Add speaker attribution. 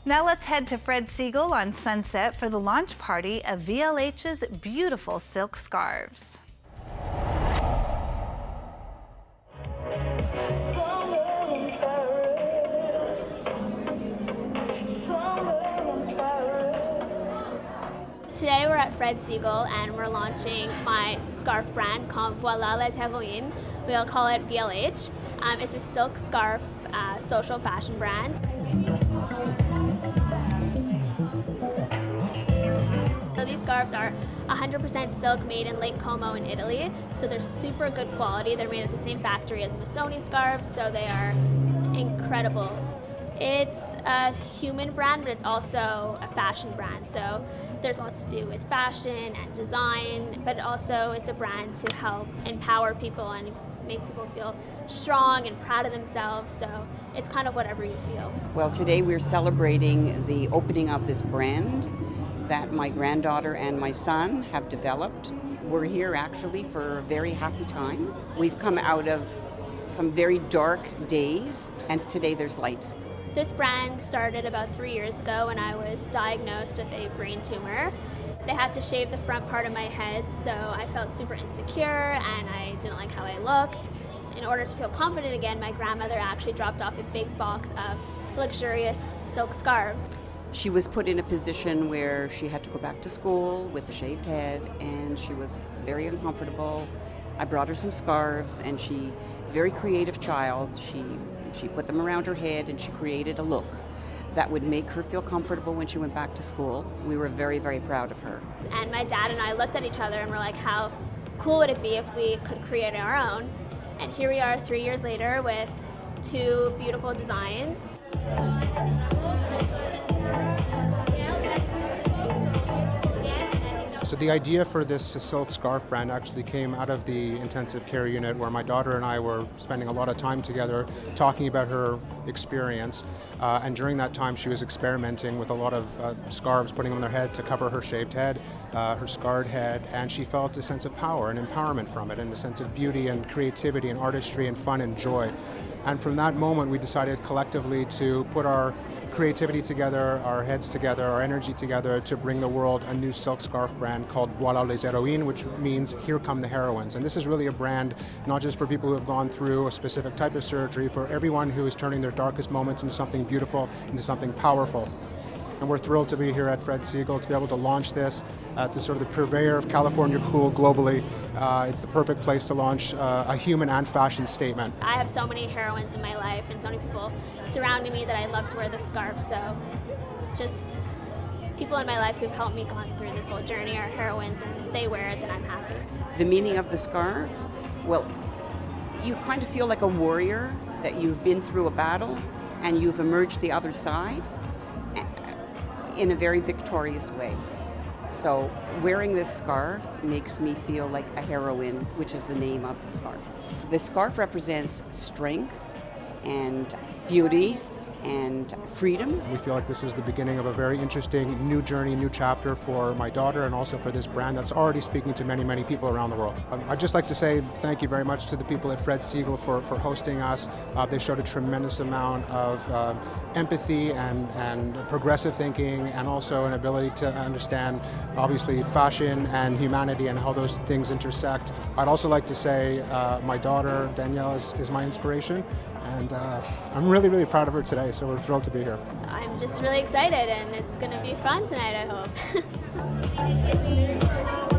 Speaker 1: Now let's head to Fred Segal on Sunset for the launch party of VLH's beautiful silk scarves.
Speaker 2: Today we're at Fred Segal and we're launching my scarf brand called VOILÀ les HÉROINES. We'll call it VLH. It's a silk scarf social fashion brand. So these scarves are 100% silk made in Lake Como in Italy. So they're super good quality. They're made at the same factory as Missoni scarves, so they are incredible. It's a human brand, but it's also a fashion brand. So there's lots to do with fashion and design, but also it's a brand to help empower people and make people feel strong and proud of themselves. So it's kind of whatever you feel.
Speaker 3: Well, today we're celebrating the opening of this brand that my granddaughter and my son have developed. We're here actually for a very happy time. We've come out of some very dark days, and today there's light.
Speaker 2: This brand started about 3 years ago when I was diagnosed with a brain tumor. They had to shave the front part of my head, so I felt super insecure and I didn't like how I looked. In order to feel confident again, my grandmother actually dropped off a big box of luxurious silk scarves.
Speaker 3: She was put in a position where she had to go back to school with a shaved head, and she was very uncomfortable. I brought her some scarves, and she is a very creative child. She put them around her head and she created a look that would make her feel comfortable when she went back to school. We were very, very proud of her.
Speaker 2: And my dad and I looked at each other and were like, how cool would it be if we could create our own? And here we are 3 years later with 2 beautiful designs.
Speaker 4: So the idea for this silk scarf brand actually came out of the intensive care unit where my daughter and I were spending a lot of time together talking about her experience. And during that time she was experimenting with a lot of scarves, putting them on her head to cover her shaved head, her scarred head, and she felt a sense of power and empowerment from it, and a sense of beauty and creativity and artistry and fun and joy. And from that moment we decided collectively to put our creativity together, our heads together, our energy together to bring the world a new silk scarf brand called VOILÀ les HÉROINES, which means here come the heroines. And this is really a brand not just for people who have gone through a specific type of surgery, for everyone who is turning their darkest moments into something beautiful, into something powerful. And we're thrilled to be here at Fred Segal to be able to launch this at the sort of the purveyor of California cool globally. It's the perfect place to launch a human and fashion statement.
Speaker 2: I have so many heroines in my life and so many people surrounding me that I love to wear this scarf. So just people in my life who've helped me gone through this whole journey are heroines, and if they wear it, then I'm happy.
Speaker 3: The meaning of the scarf? Well, you kind of feel like a warrior, that you've been through a battle and you've emerged the other side in a very victorious way. So wearing this scarf makes me feel like a heroine, which is the name of the scarf. The scarf represents strength and beauty and freedom.
Speaker 4: We feel like this is the beginning of a very interesting new journey, new chapter for my daughter and also for this brand that's already speaking to many, many people around the world. I'd just like to say thank you very much to the people at Fred Segal for hosting us. They showed a tremendous amount of empathy and progressive thinking, and also an ability to understand obviously fashion and humanity and how those things intersect. I'd also like to say my daughter Danielle is my inspiration, and I'm really, really proud of her today, so we're thrilled to be here.
Speaker 2: I'm just really excited, and it's going to be fun tonight, I hope.